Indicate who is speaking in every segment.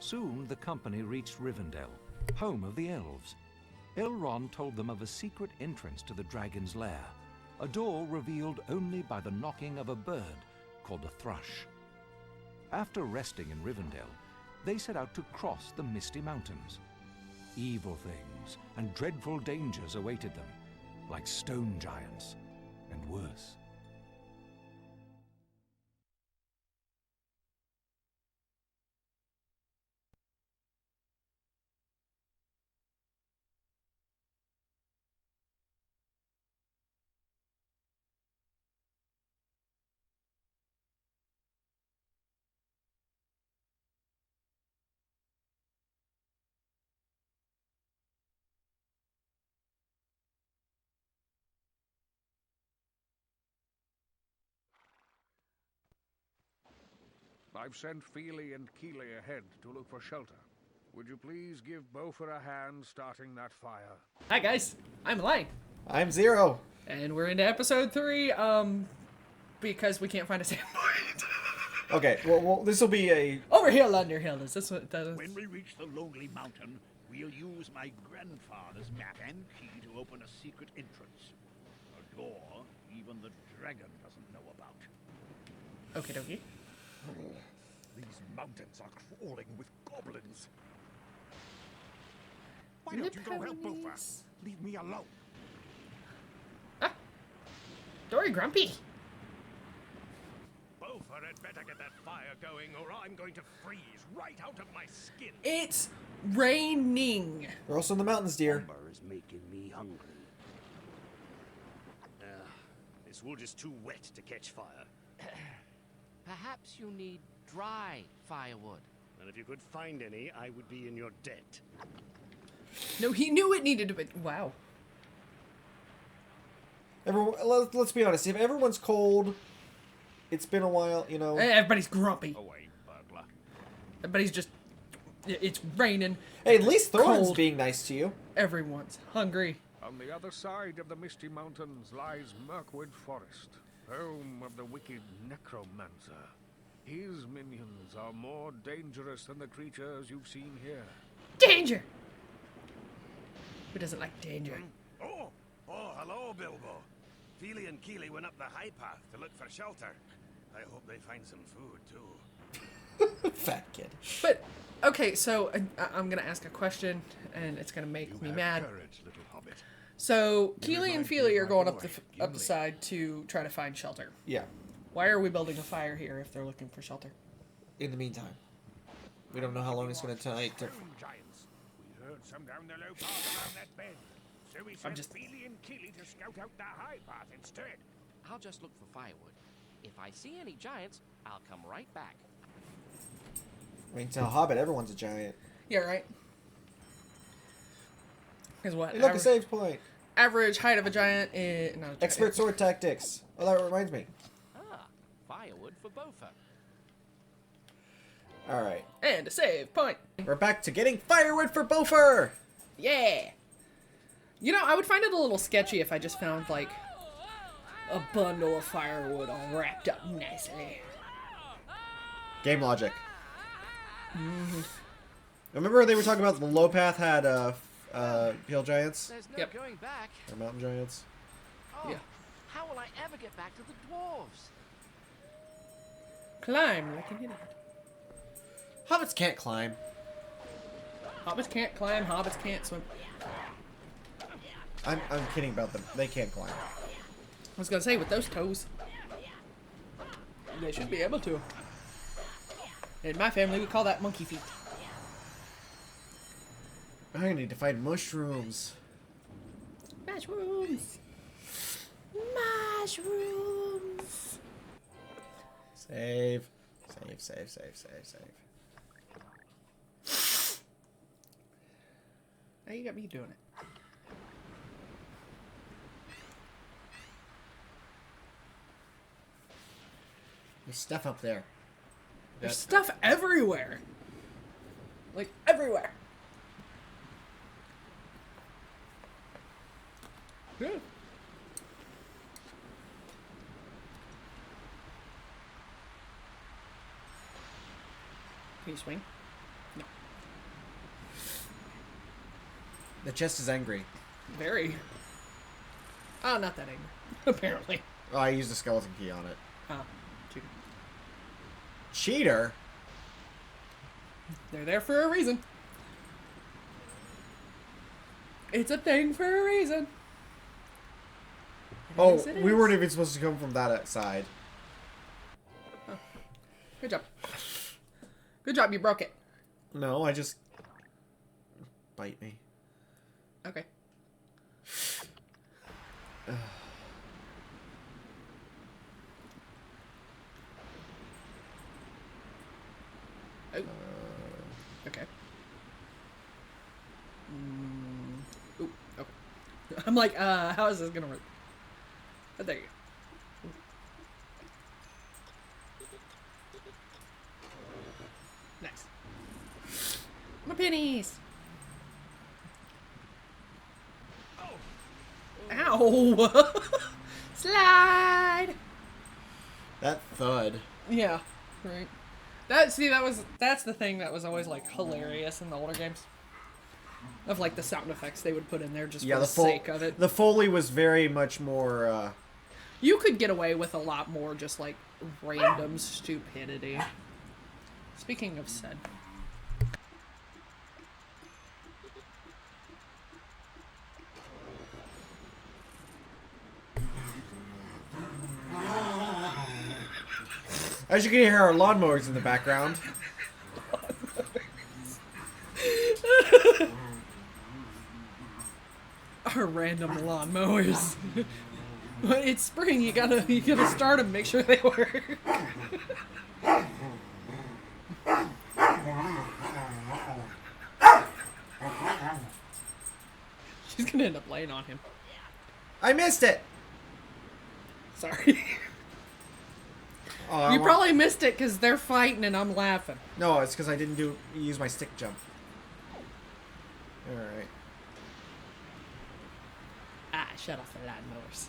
Speaker 1: Soon the company reached Rivendell, home of the elves. Elrond told them of a secret entrance to the dragon's lair, a door revealed only by the knocking of a bird called a thrush. After resting in Rivendell, they set out to cross the Misty Mountains. Evil things and dreadful dangers awaited them, like stone giants and worse.
Speaker 2: I've sent Feely and Keely ahead to look for shelter. Would you please give Beaufort a hand starting that fire?
Speaker 3: Hi guys, I'm Elaine.
Speaker 4: I'm Zero.
Speaker 3: And we're into episode 3, because we can't find a save point.
Speaker 4: Okay, well this will be a...
Speaker 3: Over hill, under hill, is this what that is?
Speaker 5: When we reach the Lonely Mountain, we'll use my grandfather's map and key to open a secret entrance. A door even the dragon doesn't know about.
Speaker 3: Okie dokie.
Speaker 5: These mountains are crawling with goblins. Why don't you go help Beaufort? Leave me alone.
Speaker 3: Ah! Dory Grumpy!
Speaker 5: Beaufort had better get that fire going or I'm going to freeze right out of my skin.
Speaker 3: It's raining!
Speaker 4: We're also in the mountains, dear.
Speaker 5: Umber is making me hungry. This wood is too wet to catch fire.
Speaker 6: Perhaps you need dry firewood.
Speaker 5: And if you could find any, I would be in your debt.
Speaker 3: No, he knew it needed to be... Wow.
Speaker 4: Everyone, let's be honest. If everyone's cold, it's been a while, you know.
Speaker 3: Everybody's grumpy.
Speaker 5: Away, burglar.
Speaker 3: Everybody's just... It's raining.
Speaker 4: Hey, at least Thorin's
Speaker 3: Cold.
Speaker 4: being nice to you.
Speaker 3: Everyone's hungry.
Speaker 2: On the other side of the Misty Mountains lies Mirkwood Forest, home of the wicked Necromancer. His minions are more dangerous than the creatures you've seen here.
Speaker 3: Danger! Who doesn't like danger?
Speaker 5: Oh, hello, Bilbo. Feely and Keely went up the high path to look for shelter. I hope they find some food, too.
Speaker 4: Fat kid.
Speaker 3: But, okay, so I'm going to ask a question, and it's going to make me mad.
Speaker 5: Courage, little hobbit.
Speaker 3: So, Keely and Feely are going up the side to try to find shelter.
Speaker 4: Yeah.
Speaker 3: Why are we building a fire here if they're looking for shelter?
Speaker 4: In the meantime, we don't know how long it's going to take to...
Speaker 2: Giants. We heard some down the low path around that bend. So we sent Feely and Keely to scout out the high path instead.
Speaker 6: I'll just look for firewood. If I see any giants, I'll come right back.
Speaker 4: I mean, tell Hobbit, everyone's a giant.
Speaker 3: Yeah, right? Is what?
Speaker 4: Hey, look, a save point.
Speaker 3: Average height of a giant is... Not a giant.
Speaker 4: Expert sword tactics. Oh, that reminds me.
Speaker 6: Ah, firewood for Beaufort.
Speaker 4: Alright.
Speaker 3: And a save point.
Speaker 4: We're back to getting firewood for Beaufort!
Speaker 3: Yeah! You know, I would find it a little sketchy if I just found, like, a bundle of firewood all wrapped up nicely.
Speaker 4: Game logic. Remember they were talking about the low path had hill giants?
Speaker 6: There's no
Speaker 3: Yep.
Speaker 6: going back.
Speaker 4: Or mountain giants?
Speaker 6: Oh,
Speaker 3: Yeah.
Speaker 6: How will I ever get back to the dwarves?
Speaker 3: Climb like an idiot.
Speaker 4: Hobbits can't climb.
Speaker 3: Hobbits can't climb, hobbits can't swim.
Speaker 4: I'm kidding about them. They can't climb.
Speaker 3: I was gonna say, with those toes, they should be able to. In my family, we call that monkey feet.
Speaker 4: I need to find mushrooms.
Speaker 3: Mushrooms! Mushrooms!
Speaker 4: Save. Save.
Speaker 3: Now you got me doing it.
Speaker 4: There's stuff up there.
Speaker 3: There's stuff everywhere! Like, everywhere! Yeah. Can you swing? No.
Speaker 4: The chest is angry.
Speaker 3: Very. Oh, not that angry. Apparently.
Speaker 4: Oh, I used a skeleton key on it.
Speaker 3: Oh, cheater.
Speaker 4: Cheater?
Speaker 3: They're there for a reason. It's a thing for a reason.
Speaker 4: Oh,
Speaker 3: Yes, it
Speaker 4: we
Speaker 3: is.
Speaker 4: weren't even supposed to come from that side.
Speaker 3: Oh. Good job. Good job, you broke it.
Speaker 4: No, I just... Bite me.
Speaker 3: Okay. Oh. Okay. Ooh, okay. I'm like, how is this gonna work? Oh, there you go. Nice. My pennies! Ow! Slide!
Speaker 4: That thud.
Speaker 3: Yeah, right. That's the thing that was always like hilarious in the older games. Of like the sound effects they would put in there just for the sake of it.
Speaker 4: The Foley was very much more,
Speaker 3: You could get away with a lot more just like random stupidity. Speaking of said.
Speaker 4: As you can hear, our lawnmowers in the background.
Speaker 3: Our random lawnmowers. It's spring. You gotta start them. Make sure they work. She's gonna end up laying on him.
Speaker 4: I missed it!
Speaker 3: Sorry.
Speaker 4: Oh,
Speaker 3: You probably missed it because they're fighting and I'm laughing.
Speaker 4: No, it's because I didn't use my stick jump. Alright.
Speaker 3: Ah, shut off the lawnmowers.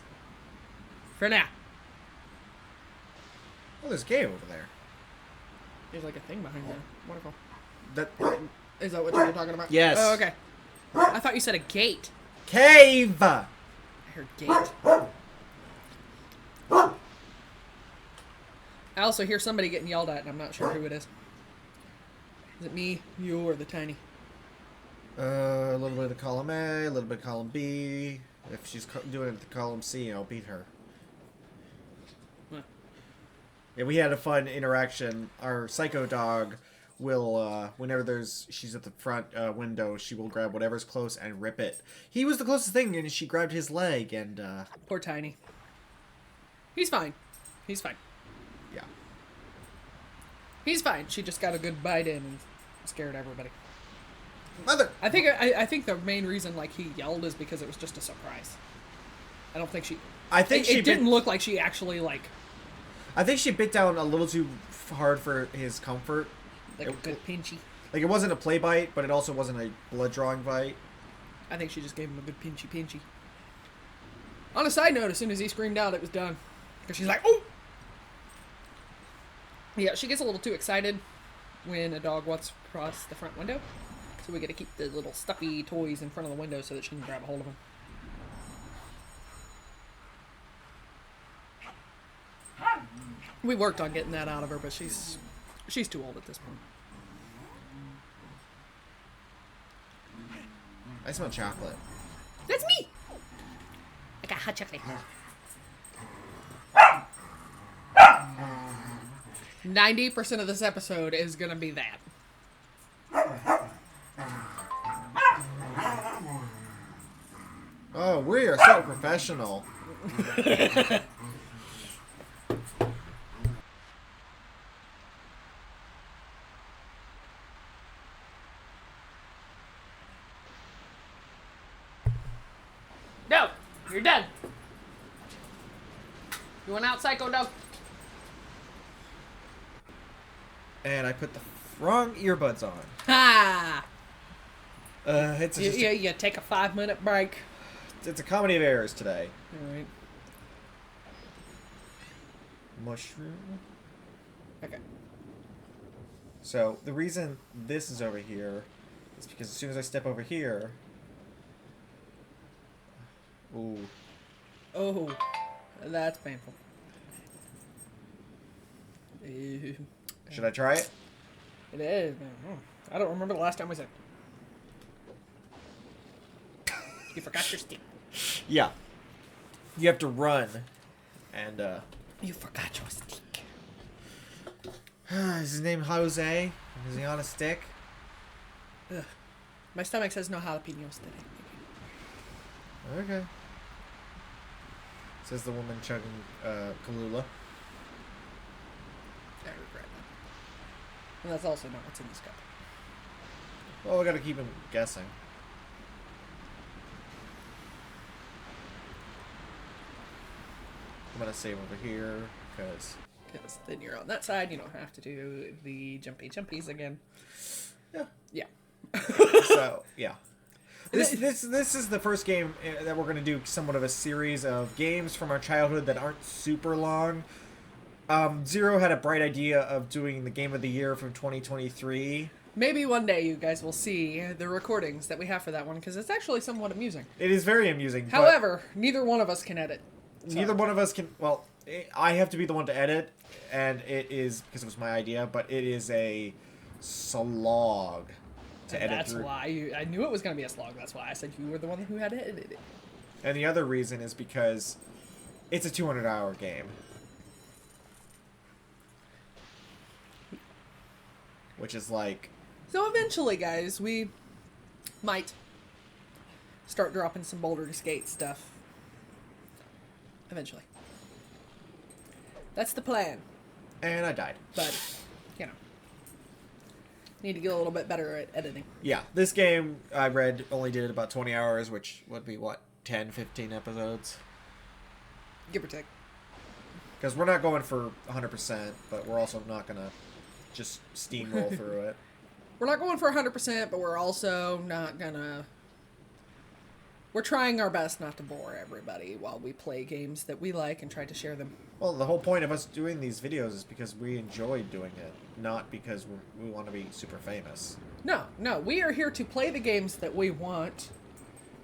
Speaker 3: For now.
Speaker 4: Oh, there's a cave over there.
Speaker 3: There's like a thing behind there. Wonderful.
Speaker 4: That
Speaker 3: Is that what you were talking about?
Speaker 4: Yes.
Speaker 3: Oh, okay. I thought you said a gate.
Speaker 4: cave!
Speaker 3: I heard gate. I also hear somebody getting yelled at, and I'm not sure who it is. Is it me, you, or the tiny?
Speaker 4: A little bit of column A, a little bit of column B. If she's doing it at the column C, I'll beat her.
Speaker 3: Huh.
Speaker 4: Yeah, we had a fun interaction. Our psycho dog will, whenever she's at the front window, she will grab whatever's close and rip it. He was the closest thing, and she grabbed his leg, and,
Speaker 3: Poor tiny. He's fine. He's fine.
Speaker 4: yeah.
Speaker 3: He's fine. She just got a good bite in and scared everybody.
Speaker 4: Mother!
Speaker 3: I think the main reason like he yelled is because it was just a surprise. I don't think she.
Speaker 4: I think
Speaker 3: it didn't look like she actually like
Speaker 4: I think she bit down a little too hard for his comfort.
Speaker 3: a good pinchy.
Speaker 4: Like, it wasn't a play bite, but it also wasn't a blood-drawing bite.
Speaker 3: I think she just gave him a good pinchy. On a side note, as soon as he screamed out, it was done. Because she's like, oh! Yeah, she gets a little too excited when a dog walks across the front window. So we gotta keep the little stuffy toys in front of the window so that she can grab a hold of them. We worked on getting that out of her, but she's too old at this point.
Speaker 4: I smell chocolate.
Speaker 3: That's me! I got hot chocolate. 90% of this episode is gonna be that.
Speaker 4: Oh, we are so professional.
Speaker 3: No! You're done! You went out, psycho dog?
Speaker 4: And I put the wrong earbuds on.
Speaker 3: Ha!
Speaker 4: It's just
Speaker 3: You take a 5-minute break.
Speaker 4: it's a comedy of errors today.
Speaker 3: Alright.
Speaker 4: Mushroom.
Speaker 3: Okay.
Speaker 4: So the reason this is over here is because as soon as I step over here, Ooh.
Speaker 3: Oh, that's painful. Ew.
Speaker 4: Should I try it?
Speaker 3: It is. I don't remember the last time we said. You forgot your stick.
Speaker 4: Yeah. You have to run. And,
Speaker 3: You forgot your stick.
Speaker 4: Is his name Jose? Is he on a stick?
Speaker 3: Ugh. My stomach says no jalapenos today.
Speaker 4: Okay. Says the woman chugging, Kahlua.
Speaker 3: I regret that. And that's also not what's in this cup.
Speaker 4: Well, we gotta keep him guessing. I'm gonna save over here, because
Speaker 3: then you're on that side, you don't have to do the jumpies again.
Speaker 4: Yeah.
Speaker 3: Yeah.
Speaker 4: So, yeah. This is the first game that we're going to do somewhat of a series of games from our childhood that aren't super long. Zero had a bright idea of doing the Game of the Year from 2023.
Speaker 3: Maybe one day you guys will see the recordings that we have for that one, because it's actually somewhat amusing.
Speaker 4: It is very amusing.
Speaker 3: However, neither one of us can edit. So.
Speaker 4: Neither one of us can... Well, I have to be the one to edit, and it is, because it was my idea, but it is a slog to edit
Speaker 3: That's
Speaker 4: through.
Speaker 3: why I knew it was going to be a slog. That's why I said you were the one who had edited it.
Speaker 4: And the other reason is because it's a 200-hour game. Which is like...
Speaker 3: So eventually, guys, we might start dropping some Baldur's Gate stuff. Eventually. That's the plan.
Speaker 4: And I died.
Speaker 3: But, you know. Need to get a little bit better at editing.
Speaker 4: Yeah, this game, I read, only did about 20 hours, which would be, what, 10, 15 episodes?
Speaker 3: Give or take.
Speaker 4: Because we're not going for 100%, but we're also not going to just steamroll through it.
Speaker 3: We're not going for 100%, but we're also not gonna... We're trying our best not to bore everybody while we play games that we like and try to share them.
Speaker 4: Well, the whole point of us doing these videos is because we enjoy doing it, not because we want to be super famous.
Speaker 3: No, we are here to play the games that we want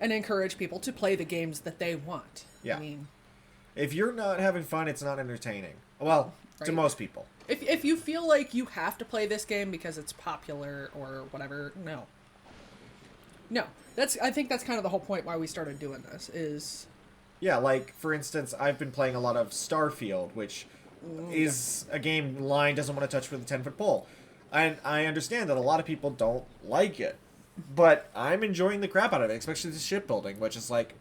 Speaker 3: and encourage people to play the games that they want.
Speaker 4: Yeah.
Speaker 3: I mean...
Speaker 4: If you're not having fun, it's not entertaining. Well,
Speaker 3: right.
Speaker 4: To most people.
Speaker 3: If you feel like you have to play this game because it's popular or whatever, no. No. I think that's kind of the whole point why we started doing this, is...
Speaker 4: Yeah, like, for instance, I've been playing a lot of Starfield, which is a game Line doesn't want to touch with a 10-foot pole. And I understand that a lot of people don't like it. But I'm enjoying the crap out of it, especially the shipbuilding, which is like...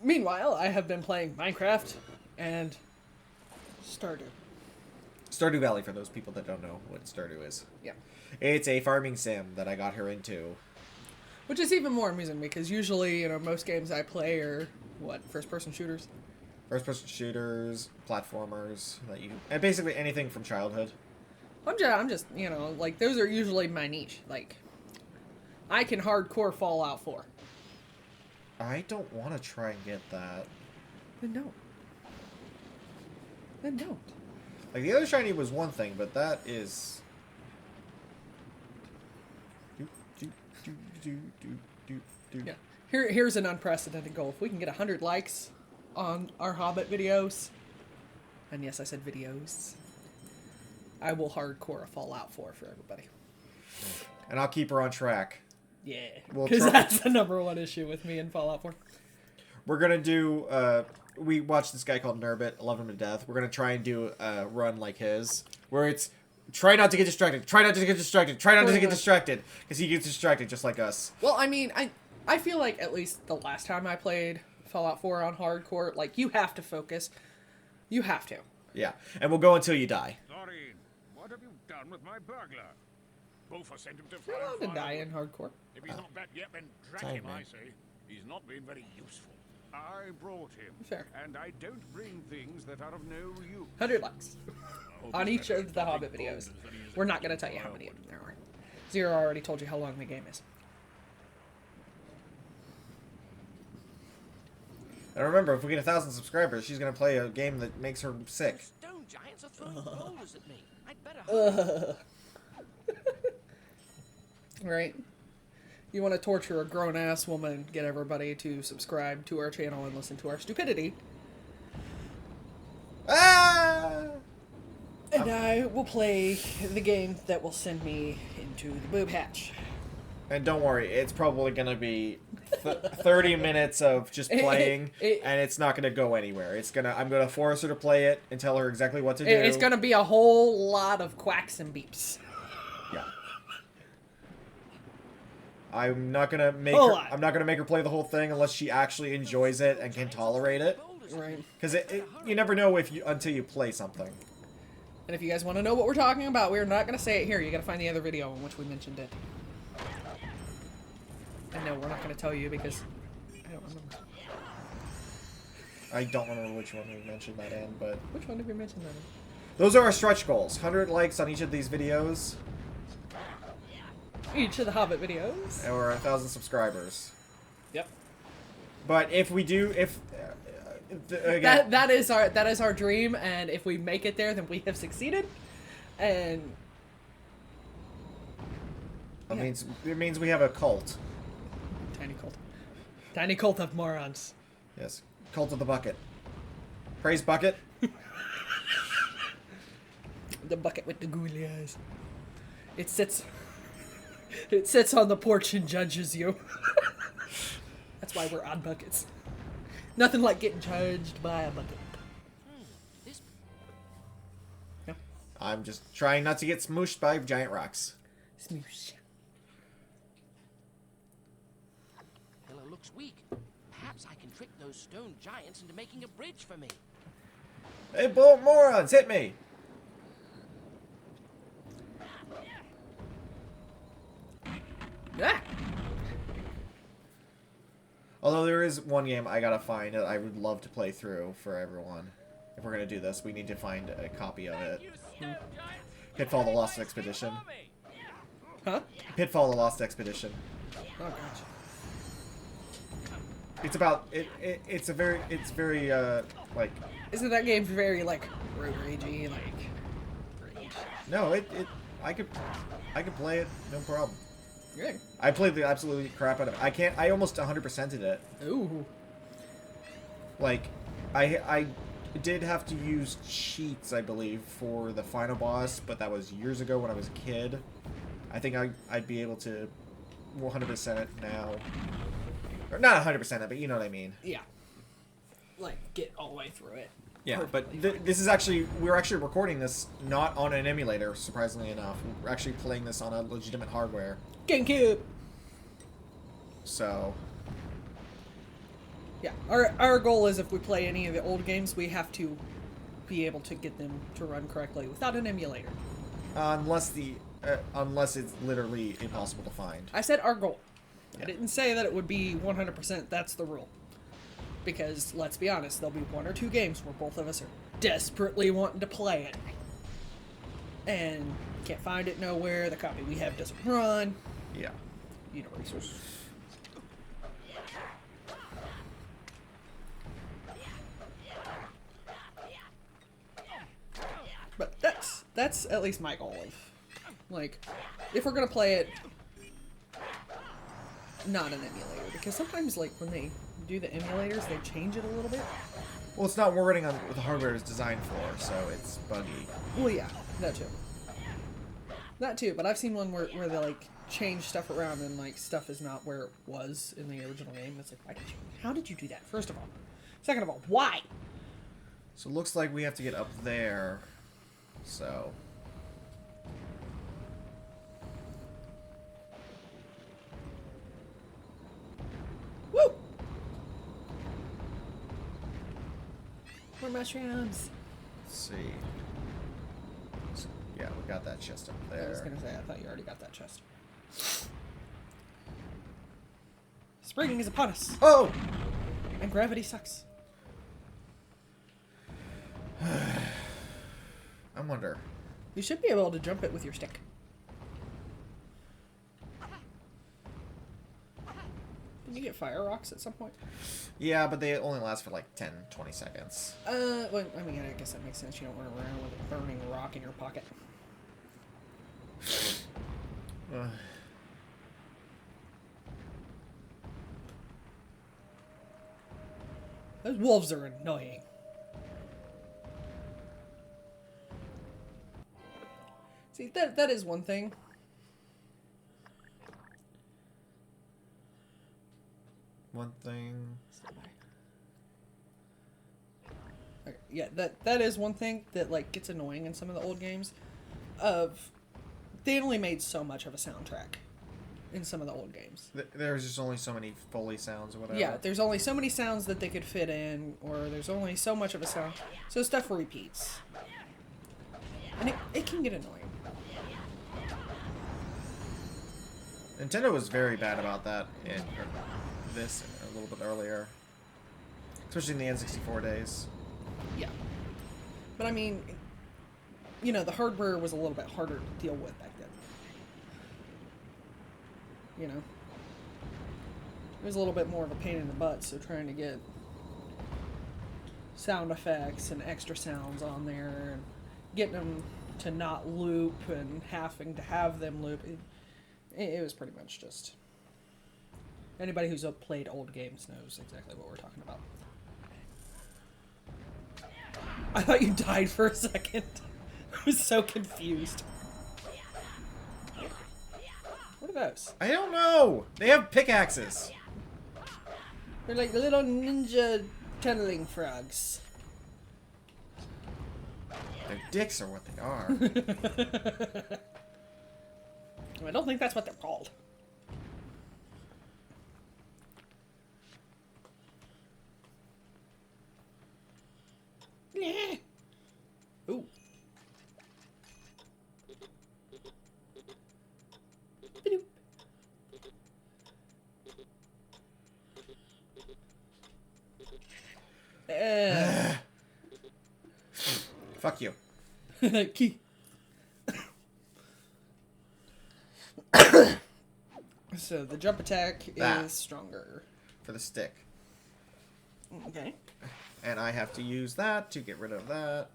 Speaker 3: Meanwhile, I have been playing Minecraft and Stardew.
Speaker 4: Stardew Valley, for those people that don't know what Stardew is.
Speaker 3: Yeah.
Speaker 4: It's a farming sim that I got her into.
Speaker 3: Which is even more amusing because usually, you know, most games I play are, first-person shooters?
Speaker 4: First-person shooters, platformers, and basically anything from childhood.
Speaker 3: I'm just, you know, like, those are usually my niche. Like, I can hardcore Fallout 4.
Speaker 4: I don't want to try and get that.
Speaker 3: Then don't. Then don't.
Speaker 4: Like, the other shiny was one thing, but that is...
Speaker 3: Yeah. Here's an unprecedented goal. If we can get 100 likes on our Hobbit videos, and yes, I said videos, I will hardcore a Fallout 4 for everybody.
Speaker 4: And I'll keep her on track.
Speaker 3: Yeah.
Speaker 4: We'll
Speaker 3: Because that's the #1 issue with me in Fallout 4.
Speaker 4: We're going to do... we watched this guy called Nurbit. I love him to death. We're going to try and do a run like his, where it's try not to get distracted, try not to get distracted, try not to get distracted, because he gets distracted just like us.
Speaker 3: Well, I mean, I feel like at least the last time I played Fallout 4 on hardcore, like, you have to focus. You have to.
Speaker 4: Yeah, and we'll go until you die.
Speaker 2: Sorry, what have you done with my burglar? Bofa sent him to
Speaker 3: You're allowed to
Speaker 2: find
Speaker 3: die in
Speaker 2: firewood.
Speaker 3: hardcore.
Speaker 2: If he's not back yet, then drag
Speaker 4: Time,
Speaker 2: him,
Speaker 4: man.
Speaker 2: I say. He's not been very useful. I brought him.
Speaker 3: Fair.
Speaker 2: And I don't bring things that are of no use.
Speaker 3: 100 likes on each of the Hobbit videos. We're not going to tell you how many of them there are. Zero already told you how long the game is.
Speaker 4: And remember, if we get 1,000 subscribers, she's going to play a game that makes her sick.
Speaker 6: Stone giants are throwing boulders at me. I'd better hurry.
Speaker 3: Right? you want to torture a grown-ass woman, get everybody to subscribe to our channel and listen to our stupidity.
Speaker 4: Ah!
Speaker 3: And I will play the game that will send me into the boob hatch.
Speaker 4: And don't worry, it's probably going to be 30 minutes of just playing, and it's not going to go anywhere. I'm going to force her to play it and tell her exactly what to do.
Speaker 3: It's going to be a whole lot of quacks and beeps.
Speaker 4: Yeah. I'm not going to make her play the whole thing unless she actually enjoys it and can tolerate it.
Speaker 3: Right.
Speaker 4: Because you never know until you play something.
Speaker 3: And if you guys want to know what we're talking about, we're not going to say it here. You got to find the other video in which we mentioned it. And no, we're not going to tell you because I don't remember.
Speaker 4: I don't remember which one we mentioned that in, but...
Speaker 3: Which one did we mention that in?
Speaker 4: Those are our stretch goals. 100 likes on each of these videos.
Speaker 3: Each of the Hobbit videos.
Speaker 4: Or 1,000 subscribers.
Speaker 3: Yep.
Speaker 4: But if we do... again,
Speaker 3: that is our dream, and if we make it there, then we have succeeded. And...
Speaker 4: It means we have a cult.
Speaker 3: Tiny cult. Tiny cult of morons.
Speaker 4: Yes. Cult of the bucket. Praise bucket.
Speaker 3: The bucket with the googly eyes. It sits on the porch and judges you. That's why we're on buckets. Nothing like getting judged by a bucket. No.
Speaker 4: I'm just trying not to get smooshed by giant rocks.
Speaker 3: Smoosh.
Speaker 6: Pillar looks weak. Perhaps I can trick those stone giants into making a bridge for me.
Speaker 4: Hey, morons, hit me!
Speaker 3: Ah!
Speaker 4: Although there is one game I gotta find that I would love to play through for everyone. If we're gonna do this, we need to find a copy of it. Pitfall: The Lost Expedition.
Speaker 3: Huh?
Speaker 4: Pitfall: The Lost Expedition.
Speaker 3: Oh gosh.
Speaker 4: It's about it's very like.
Speaker 3: Isn't that game very like road ragey, like rage?
Speaker 4: No, I could play it, no problem.
Speaker 3: Good.
Speaker 4: I played the absolute crap out of it. I almost 100%ed it.
Speaker 3: Ooh.
Speaker 4: Like, I did have to use cheats, I believe, for the final boss, but that was years ago when I was a kid. I think I'd be able to 100% it now. Or not 100% it, but you know what I mean.
Speaker 3: Yeah. Like, get all the way through it.
Speaker 4: Yeah, but this is actually, we're actually recording this not on an emulator, surprisingly enough. We're actually playing this on a legitimate hardware.
Speaker 3: GameCube!
Speaker 4: So...
Speaker 3: Yeah, our goal is if we play any of the old games, we have to be able to get them to run correctly without an emulator.
Speaker 4: Unless it's literally impossible to find.
Speaker 3: I said our goal.
Speaker 4: Yeah.
Speaker 3: I didn't say that it would be 100%, that's the rule. Because, let's be honest, there'll be one or two games where both of us are desperately wanting to play it. And can't find it nowhere, the copy we have doesn't run.
Speaker 4: Yeah.
Speaker 3: You know, resources. But that's at least my goal of, like, if we're gonna play it, not an emulator, because sometimes, like, when they do the emulators, they change it a little bit.
Speaker 4: Well, it's not wording on what the hardware is designed for, so it's buggy.
Speaker 3: Well, yeah, that too. That too, but I've seen one where they, like, change stuff around and, like, stuff is not where it was in the original game. It's like, how did you do that, first of all? Second of all, why?
Speaker 4: So it looks like we have to get up there, so...
Speaker 3: Woo! More mushrooms.
Speaker 4: Let's see. So, yeah, we got that chest up there.
Speaker 3: I was gonna say, I thought you already got that chest. Spring is upon us.
Speaker 4: Oh!
Speaker 3: And gravity sucks.
Speaker 4: I wonder.
Speaker 3: You should be able to jump it with your stick. Did you get fire rocks at some point?
Speaker 4: Yeah, but they only last for like 10, 20 seconds.
Speaker 3: Well, I mean, I guess that makes sense. You don't run around with a burning rock in your pocket. Those wolves are annoying. See, that is one thing.
Speaker 4: One thing.
Speaker 3: Okay, yeah, that is one thing that like gets annoying in some of the old games. Of they only made so much of a soundtrack in some of the old games.
Speaker 4: There's just only so many Foley sounds or whatever.
Speaker 3: Yeah, there's only so many sounds that they could fit in, or there's only so much of a sound. So stuff repeats. And it can get annoying.
Speaker 4: Nintendo was very bad about that in this a little bit earlier. Especially in the N64 days.
Speaker 3: Yeah. But I mean, you know, the hardware was a little bit harder to deal with back then. You know? It was a little bit more of a pain in the butt, so trying to get sound effects and extra sounds on there and getting them to not loop and having to have them loop, it was pretty much just... Anybody who's played old games knows exactly what we're talking about. I thought you died for a second. I was so confused. What are those?
Speaker 4: I don't know! They have pickaxes!
Speaker 3: They're like little ninja tunneling frogs.
Speaker 4: Their dicks are what they are.
Speaker 3: I don't think that's what they're called. Yeah. Ooh. Ba-doop.
Speaker 4: Fuck you.
Speaker 3: Key. So the jump attack
Speaker 4: That.
Speaker 3: is stronger.
Speaker 4: For the stick.
Speaker 3: Okay.
Speaker 4: And I have to use that to get rid of that.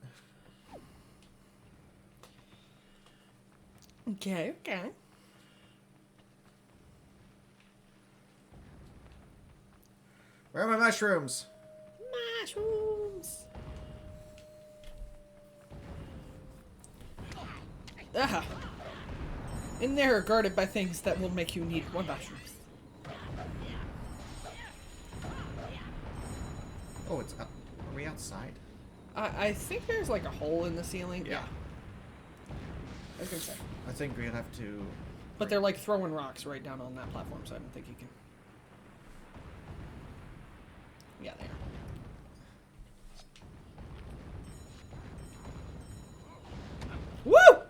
Speaker 3: Okay, okay.
Speaker 4: Where are my mushrooms?
Speaker 3: Mushrooms. Ah. In there are guarded by things that will make you need more mushrooms.
Speaker 4: Oh, it's up. Are we outside?
Speaker 3: I think there's like a hole in the ceiling.
Speaker 4: Yeah.
Speaker 3: I was gonna say.
Speaker 4: I think we'd have to...
Speaker 3: But they're like throwing rocks right down on that platform, so I don't think you can. Yeah, there. Woo!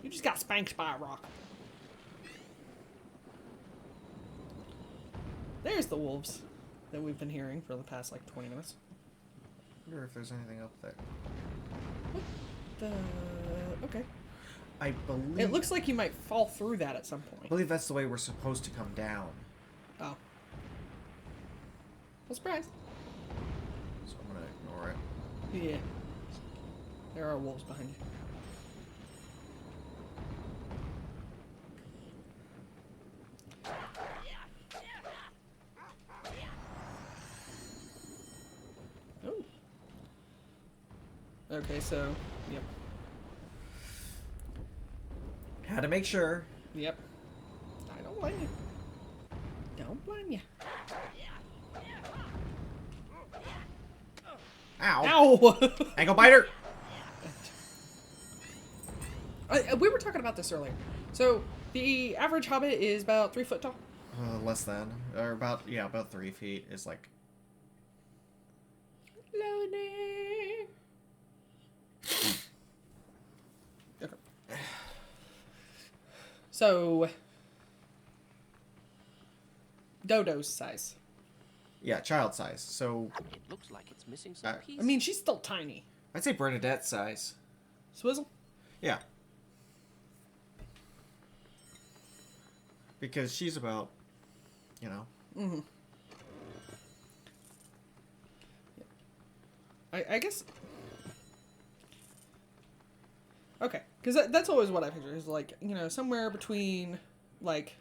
Speaker 3: You just got spanked by a rock. There's the wolves that we've been hearing for the past like 20 minutes.
Speaker 4: I wonder if there's anything up there.
Speaker 3: Okay.
Speaker 4: I believe...
Speaker 3: It looks like you might fall through that at some
Speaker 4: I
Speaker 3: point.
Speaker 4: believe that's the way we're supposed to come down.
Speaker 3: Oh. Well, surprise.
Speaker 4: So I'm gonna ignore it.
Speaker 3: Yeah. There are wolves behind you. Oh. Okay, so, yep.
Speaker 4: Had to make sure.
Speaker 3: Yep. I don't blame you. Don't blame you.
Speaker 4: Ow!
Speaker 3: Ow!
Speaker 4: Ankle biter!
Speaker 3: We were talking about this earlier. So, the average hobbit is about 3 foot tall.
Speaker 4: Less than. Or about, yeah, about 3 feet is like...
Speaker 3: Loading. Okay. So, Dodo's size.
Speaker 4: Yeah, child size. So,
Speaker 6: It looks like it's missing some pieces.
Speaker 3: I mean, she's still tiny.
Speaker 4: I'd say Bernadette size.
Speaker 3: Swizzle?
Speaker 4: Yeah. Because she's about, you know...
Speaker 3: Mm-hmm. I guess... Okay, because that's always what I picture, is like, you know, somewhere between, like,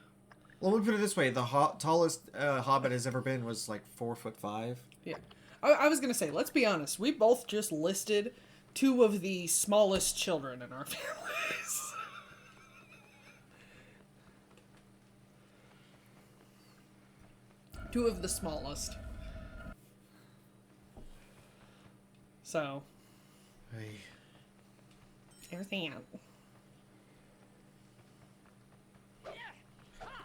Speaker 4: Well, let me put it this way: the tallest Hobbit has ever been was like 4'5".
Speaker 3: Yeah. I was going to say, let's be honest. We both just listed 2 of the smallest children in our families. Two of the smallest. So.
Speaker 4: Hey.
Speaker 3: Everything out.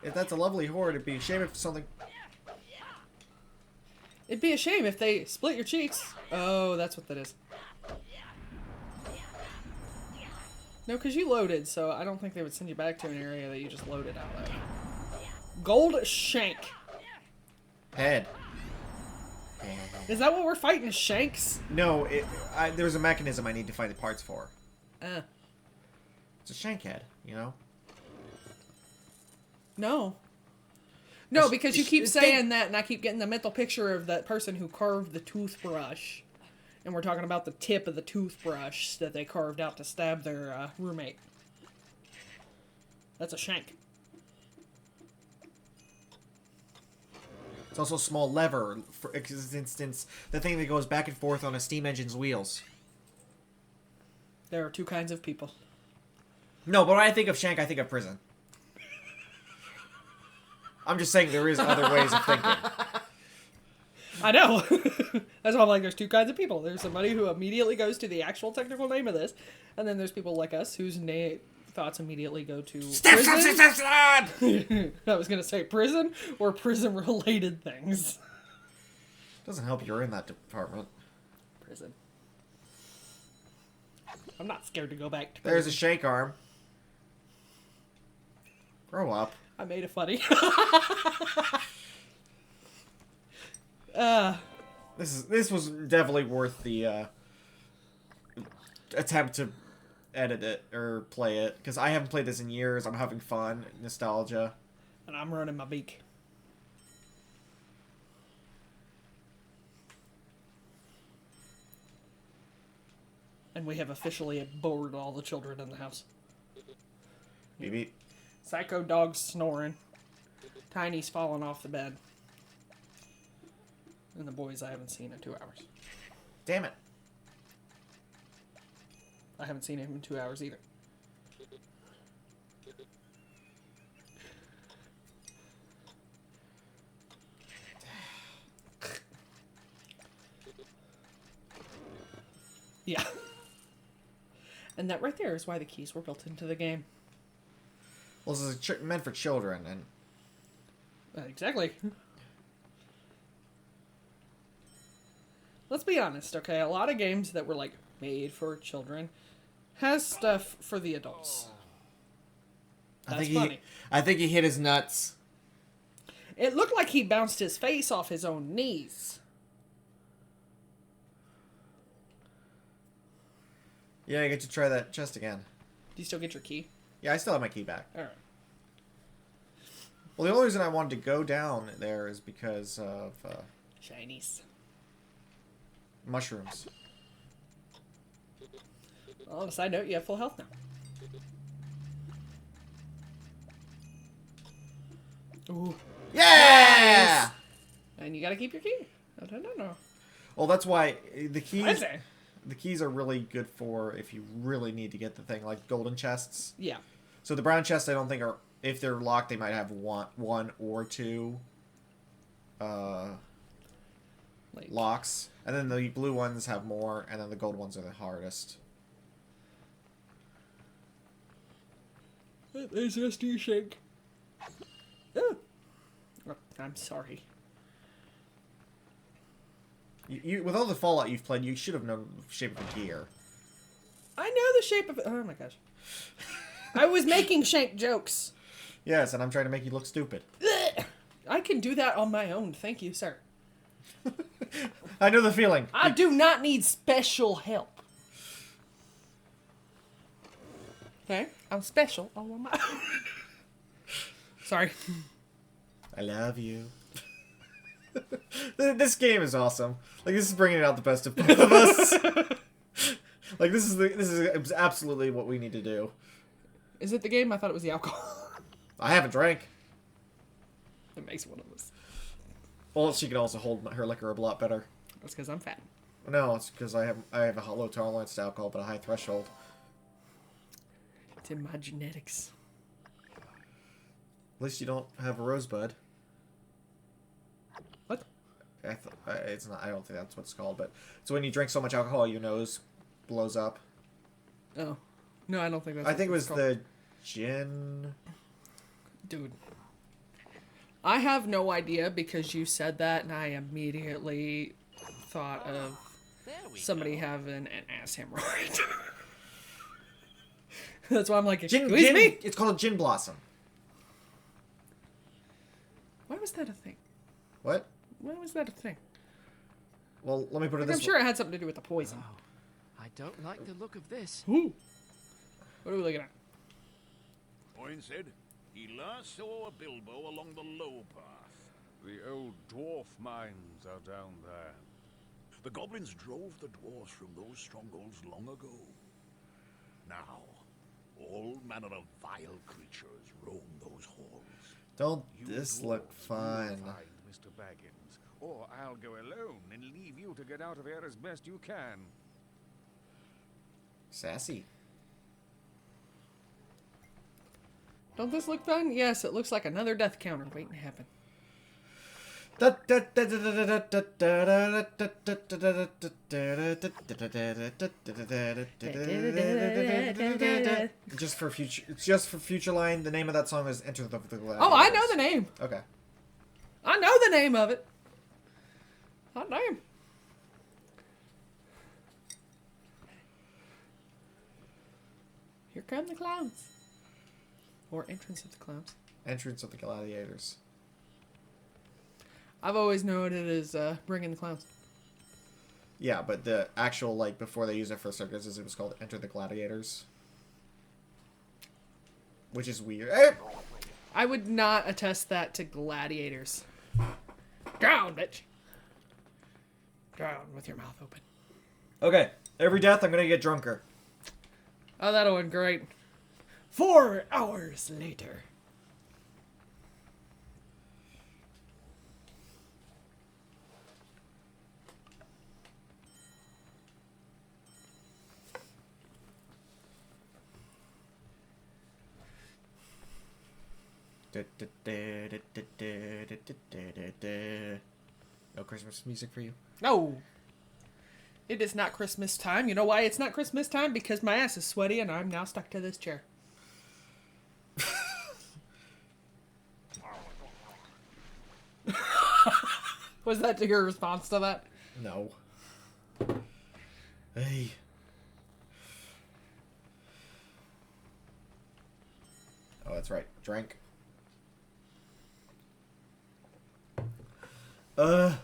Speaker 4: If that's a lovely horde, it'd be a shame if something...
Speaker 3: It'd be a shame if they split your cheeks. Oh, that's what that is. No, because you loaded, so I don't think they would send you back to an area that you just loaded out of. Gold shank.
Speaker 4: Head.
Speaker 3: Is that what we're fighting? Shanks?
Speaker 4: No, there's a mechanism I need to find the parts for. It's a shank head, you know?
Speaker 3: No. No, because you keep saying that, and I keep getting the mental picture of that person who carved the toothbrush. And we're talking about the tip of the toothbrush that they carved out to stab their roommate. That's a shank.
Speaker 4: It's also a small lever, for instance, the thing that goes back and forth on a steam engine's wheels.
Speaker 3: There are 2 kinds of people.
Speaker 4: No, but when I think of shank, I think of prison. I'm just saying there is other ways of thinking.
Speaker 3: I know. That's why I'm like, there's 2 kinds of people. There's somebody who immediately goes to the actual technical name of this, and then there's people like us whose thoughts immediately go to prison. I was going to say prison or prison-related things.
Speaker 4: Doesn't help you're in that department.
Speaker 3: Prison. I'm not scared to go back to prison.
Speaker 4: There's a shake arm. Grow up.
Speaker 3: I made it funny.
Speaker 4: This was definitely worth the attempt to edit it or play it, because I haven't played this in years. I'm having fun, nostalgia,
Speaker 3: and I'm running my beak. And we have officially bored all the children in the house.
Speaker 4: Beep beep.
Speaker 3: Psycho dog's snoring. Tiny's falling off the bed. And the boys I haven't seen in 2 hours.
Speaker 4: Damn it.
Speaker 3: I haven't seen him in 2 hours either. Yeah. And that right there is why the keys were built into the game.
Speaker 4: Well, this is meant for children, and...
Speaker 3: Exactly. Let's be honest, okay? A lot of games that were, like, made for children has stuff for the adults. That's funny.
Speaker 4: I think he hit his nuts.
Speaker 3: It looked like he bounced his face off his own knees.
Speaker 4: Yeah, I get to try that chest again.
Speaker 3: Do you still get your key?
Speaker 4: Yeah, I still have my key back.
Speaker 3: Alright.
Speaker 4: Well, the only reason I wanted to go down there is because of...
Speaker 3: Shinies.
Speaker 4: mushrooms.
Speaker 3: Well, on a side note, you have full health now. Ooh.
Speaker 4: Yeah!
Speaker 3: Nice. And you gotta keep your key. No.
Speaker 4: Well, that's why the keys...
Speaker 3: Wednesday.
Speaker 4: The keys are really good for if you really need to get the thing, like golden chests.
Speaker 3: Yeah.
Speaker 4: So the brown chests, I don't think are... If they're locked, they might have one or two locks. And then the blue ones have more, and then the gold ones are the hardest.
Speaker 3: There's SD shake. Oh, I'm sorry.
Speaker 4: You with all the Fallout you've played, you should have known the shape of a gear.
Speaker 3: I know the shape of it. Oh my gosh. I was making shank jokes.
Speaker 4: Yes, and I'm trying to make you look stupid.
Speaker 3: I can do that on my own. Thank you, sir.
Speaker 4: I know the feeling.
Speaker 3: I do not need special help. Okay? I'm special all on my own. Sorry.
Speaker 4: I love you. This game is awesome. Like, this is bringing out the best of both of us. Like, this is absolutely what we need to do.
Speaker 3: Is it the game? I thought it was the alcohol.
Speaker 4: I haven't drank.
Speaker 3: That makes one of us.
Speaker 4: Well, she can also hold her liquor a lot better.
Speaker 3: That's because I'm fat.
Speaker 4: No, it's because I have a low tolerance to alcohol, but a high threshold.
Speaker 3: It's in my genetics.
Speaker 4: At least you don't have a rosebud.
Speaker 3: What?
Speaker 4: It's not. I don't think that's what it's called, but it's when you drink so much alcohol, your nose blows up.
Speaker 3: Oh. No, I don't think that's
Speaker 4: I think it was
Speaker 3: called.
Speaker 4: the gin.
Speaker 3: Dude. I have no idea because you said that and I immediately thought of
Speaker 6: There we
Speaker 3: somebody
Speaker 6: go.
Speaker 3: having an ass hemorrhoid. That's why I'm like,
Speaker 4: Gin.
Speaker 3: excuse me?
Speaker 4: It's called a gin blossom.
Speaker 3: Why was that a thing?
Speaker 4: What?
Speaker 3: Why was that a thing?
Speaker 4: Well, let me put it
Speaker 3: Like,
Speaker 4: this
Speaker 3: I'm sure it had something to do with the poison.
Speaker 6: I don't like the look of this.
Speaker 3: Ooh. What are we looking at?
Speaker 5: Oin said he last saw Bilbo along the low path.
Speaker 2: The old dwarf mines are down there.
Speaker 5: The goblins drove the dwarves from those strongholds long ago. Now, all manner of vile creatures roam those halls.
Speaker 4: Don't
Speaker 2: You
Speaker 4: this
Speaker 2: dwarves
Speaker 4: look
Speaker 2: will
Speaker 4: fun?
Speaker 2: find Mr. Baggins, or I'll go alone and leave you to get out of here as best you can.
Speaker 4: Sassy.
Speaker 3: Don't this look fun? Yes, it looks like another death counter waiting to happen.
Speaker 4: Just for future line. The name of that song is "Enter the Gladiators."
Speaker 3: Oh, I know the name.
Speaker 4: Okay.
Speaker 3: I know the name of it. Hot damn. Here come the clowns. Or entrance of the clowns.
Speaker 4: Entrance of the Gladiators.
Speaker 3: I've always known it as bringing the clowns.
Speaker 4: Yeah, but the actual, like, before they used it for circuses, it was called Enter the Gladiators. Which is weird. Eh!
Speaker 3: I would not attest that to gladiators. Drown, bitch. Drown with your mouth open.
Speaker 4: Okay, every death I'm gonna get drunker.
Speaker 3: Oh, that went great. 4 hours later.
Speaker 4: No Christmas music for you?
Speaker 3: No. It is not Christmas time. You know why it's not Christmas time? Because my ass is sweaty and I'm now stuck to this chair. Was that your response to that?
Speaker 4: No. Hey. Oh, that's right. Drank.
Speaker 3: Not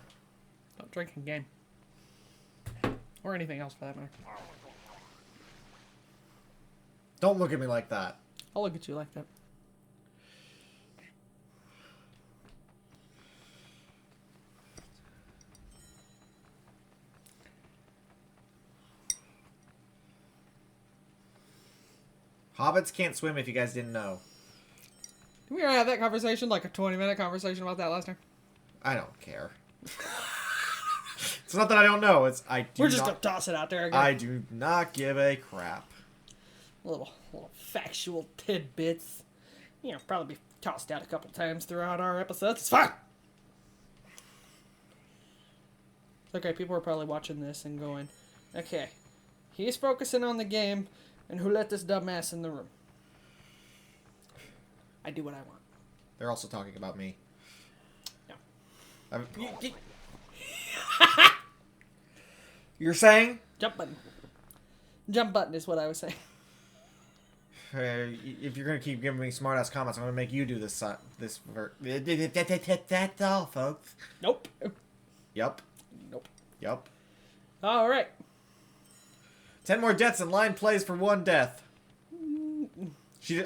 Speaker 3: drinking game. Or anything else for that matter.
Speaker 4: Don't look at me like that.
Speaker 3: I'll look at you like that.
Speaker 4: Hobbits can't swim if you guys didn't know.
Speaker 3: Did we already have that conversation? Like a 20-minute conversation about that last time?
Speaker 4: I don't care. It's not that I don't know. It's
Speaker 3: We're just gonna toss it out there again.
Speaker 4: I do not give a crap.
Speaker 3: Little factual tidbits. You know, probably be tossed out a couple times throughout our episodes. It's fine. Okay, people are probably watching this and going, okay, he's focusing on the game, and who let this dumbass in the room? I do what I want.
Speaker 4: They're also talking about me.
Speaker 3: No.
Speaker 4: You're saying?
Speaker 3: Jump button. Jump button is what I was saying.
Speaker 4: If you're gonna keep giving me smart-ass comments, I'm gonna make you do this. That's all, folks.
Speaker 3: Nope.
Speaker 4: Yup.
Speaker 3: Nope.
Speaker 4: Yup.
Speaker 3: All right.
Speaker 4: 10 more deaths and line plays for 1 death. And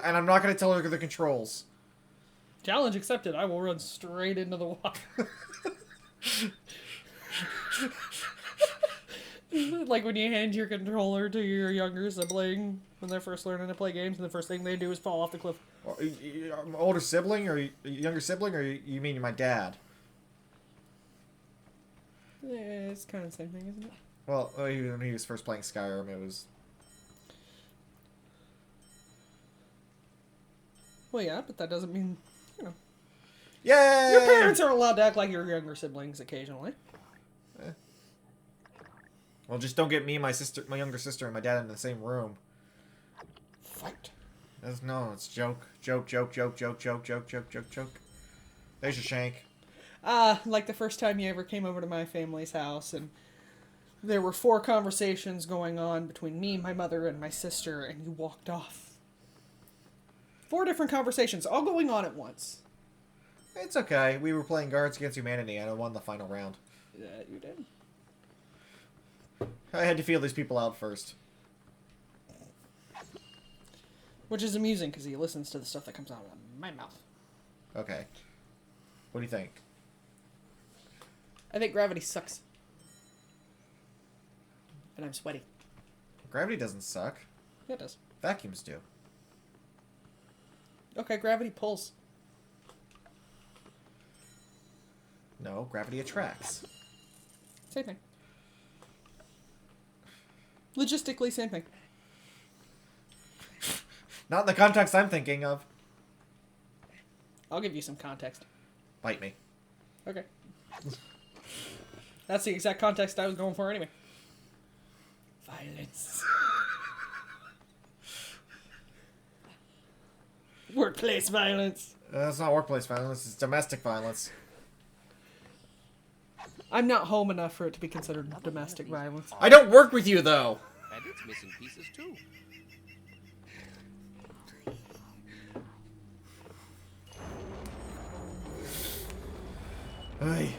Speaker 4: I'm not gonna tell her the controls.
Speaker 3: Challenge accepted. I will run straight into the water. Like when you hand your controller to your younger sibling when they're first learning to play games, and the first thing they do is fall off the cliff.
Speaker 4: Older sibling or younger sibling, or you mean my dad?
Speaker 3: Yeah, it's kind of the same thing, isn't it?
Speaker 4: Well, when he was first playing Skyrim, it was...
Speaker 3: Well, yeah, but that doesn't mean, you know.
Speaker 4: Yay!
Speaker 3: Your parents are allowed to act like your younger siblings occasionally.
Speaker 4: Well, just don't get me and my younger sister, and my dad in the same room.
Speaker 3: Fight.
Speaker 4: No, it's joke. Joke. There's your shank.
Speaker 3: Like the first time you ever came over to my family's house, and there were 4 conversations going on between me, my mother, and my sister, and you walked off. 4 different conversations, all going on at once.
Speaker 4: It's okay. We were playing Guards Against Humanity, and I won the final round.
Speaker 3: Yeah, you did.
Speaker 4: I had to feel these people out first.
Speaker 3: Which is amusing, because he listens to the stuff that comes out of my mouth.
Speaker 4: Okay. What do you think?
Speaker 3: I think gravity sucks. And I'm sweaty.
Speaker 4: Gravity doesn't suck.
Speaker 3: Yeah, it does.
Speaker 4: Vacuums do.
Speaker 3: Okay, gravity pulls.
Speaker 4: No, gravity attracts.
Speaker 3: Same thing. Logistically, same thing.
Speaker 4: Not in the context I'm thinking of.
Speaker 3: I'll give you some context.
Speaker 4: Bite me.
Speaker 3: Okay. That's the exact context I was going for anyway. Violence. Workplace violence.
Speaker 4: It's not workplace violence, it's domestic violence.
Speaker 3: I'm not home enough for it to be considered domestic violence.
Speaker 4: I don't work with you, though!
Speaker 6: And it's missing pieces, too.
Speaker 4: Hey.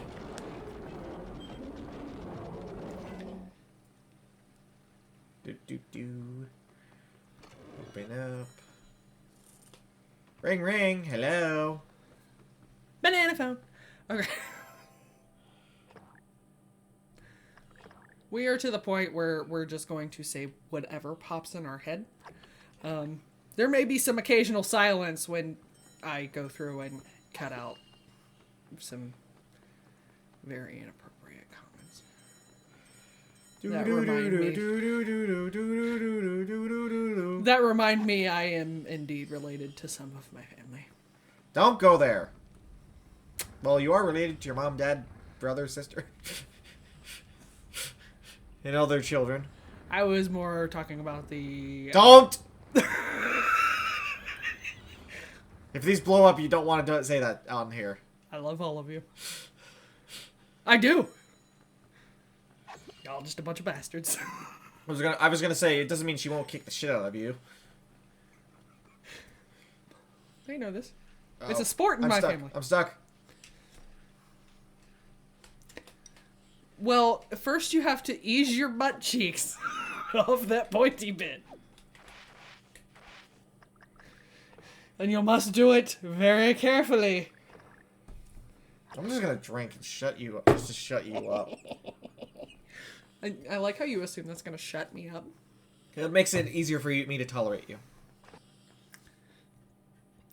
Speaker 4: Do. Open up. Ring, ring. Hello.
Speaker 3: Banana phone. Okay. We are to the point where we're just going to say whatever pops in our head. There may be some occasional silence when I go through and cut out some very inappropriate comments. That remind me I am indeed related to some of my family.
Speaker 4: Don't go there. Well, you are related to your mom, dad, brother, sister. And all their children.
Speaker 3: I was more talking about the...
Speaker 4: Don't! If these blow up, you don't want to say that on here.
Speaker 3: I love all of you. I do. Y'all just a bunch of bastards.
Speaker 4: I was gonna say, it doesn't mean she won't kick the shit out of you.
Speaker 3: They know this. It's a sport in my family.
Speaker 4: I'm stuck.
Speaker 3: Well, first you have to ease your butt cheeks off that pointy bit. And you must do it very carefully.
Speaker 4: I'm just gonna drink and shut you up, just to shut you up.
Speaker 3: I like how you assume that's gonna shut me up.
Speaker 4: It makes it easier for me to tolerate you.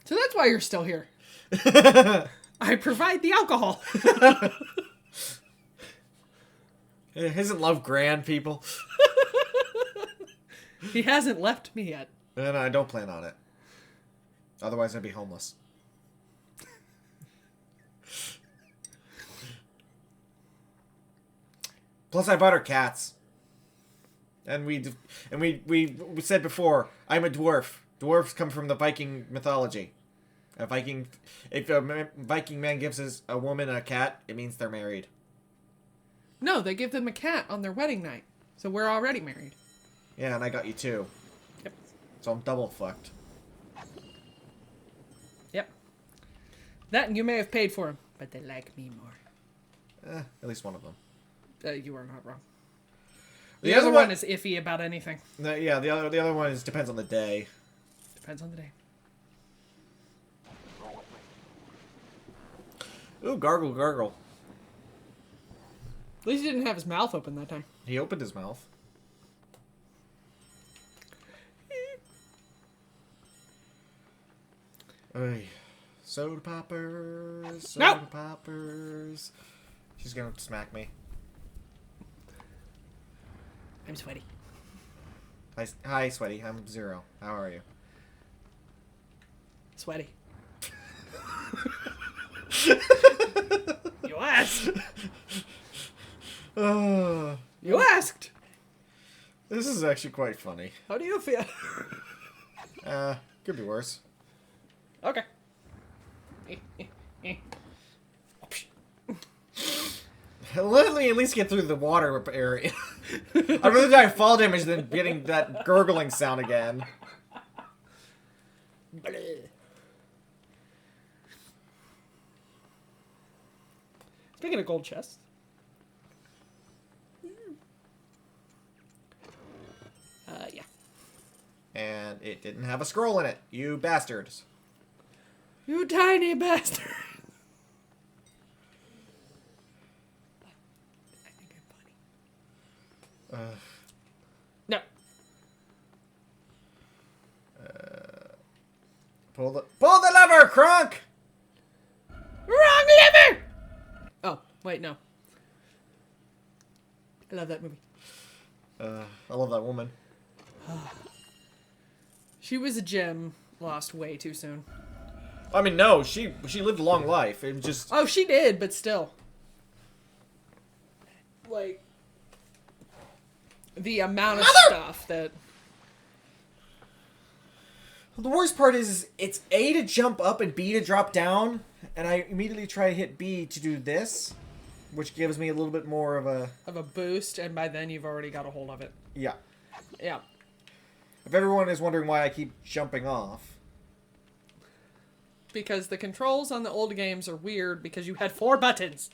Speaker 3: So that's why you're still here. I provide the alcohol.
Speaker 4: Isn't love grand, people?
Speaker 3: He hasn't left me yet.
Speaker 4: And I don't plan on it. Otherwise, I'd be homeless. Plus, I bought her cats. And we said before, I'm a dwarf. Dwarves come from the Viking mythology. If a Viking man gives a woman a cat, it means they're married.
Speaker 3: No, they give them a cat on their wedding night. So we're already married.
Speaker 4: Yeah, and I got you too.
Speaker 3: Yep.
Speaker 4: So I'm double fucked.
Speaker 3: Yep. That and you may have paid for them, but they like me more.
Speaker 4: At least one of them.
Speaker 3: You are not wrong. The other one is iffy about anything.
Speaker 4: Yeah, the other one depends on the day.
Speaker 3: Depends on the day.
Speaker 4: Ooh, gargle, gargle.
Speaker 3: At least he didn't have his mouth open that time.
Speaker 4: He opened his mouth. Oy. Soda poppers. Soda poppers. She's gonna smack me.
Speaker 3: I'm sweaty.
Speaker 4: Hi, Sweaty. I'm Zero. How are you?
Speaker 3: Sweaty. You asked. You asked.
Speaker 4: This is actually quite funny.
Speaker 3: How do you feel?
Speaker 4: Could be worse.
Speaker 3: Okay.
Speaker 4: Let me at least get through the water area. I'd rather die of fall damage than getting that gurgling sound again.
Speaker 3: Speaking of gold chests. Yeah.
Speaker 4: And it didn't have a scroll in it. You bastards.
Speaker 3: You tiny bastard. I think I'm funny. No.
Speaker 4: Pull the lever, Crunk!
Speaker 3: Wrong lever! Oh, wait, no. I love that movie.
Speaker 4: I love that woman.
Speaker 3: She was a gem lost way too soon.
Speaker 4: I mean, no, she lived a long life. It just...
Speaker 3: Oh, she did, but still. Like, the amount of stuff that...
Speaker 4: The worst part is it's A to jump up and B to drop down, and I immediately try to hit B to do this, which gives me a little bit more of a...
Speaker 3: Of a boost, and by then you've already got a hold of it.
Speaker 4: Yeah.
Speaker 3: Yeah.
Speaker 4: If everyone is wondering why I keep jumping off...
Speaker 3: Because the controls on the old games are weird because you had 4 buttons.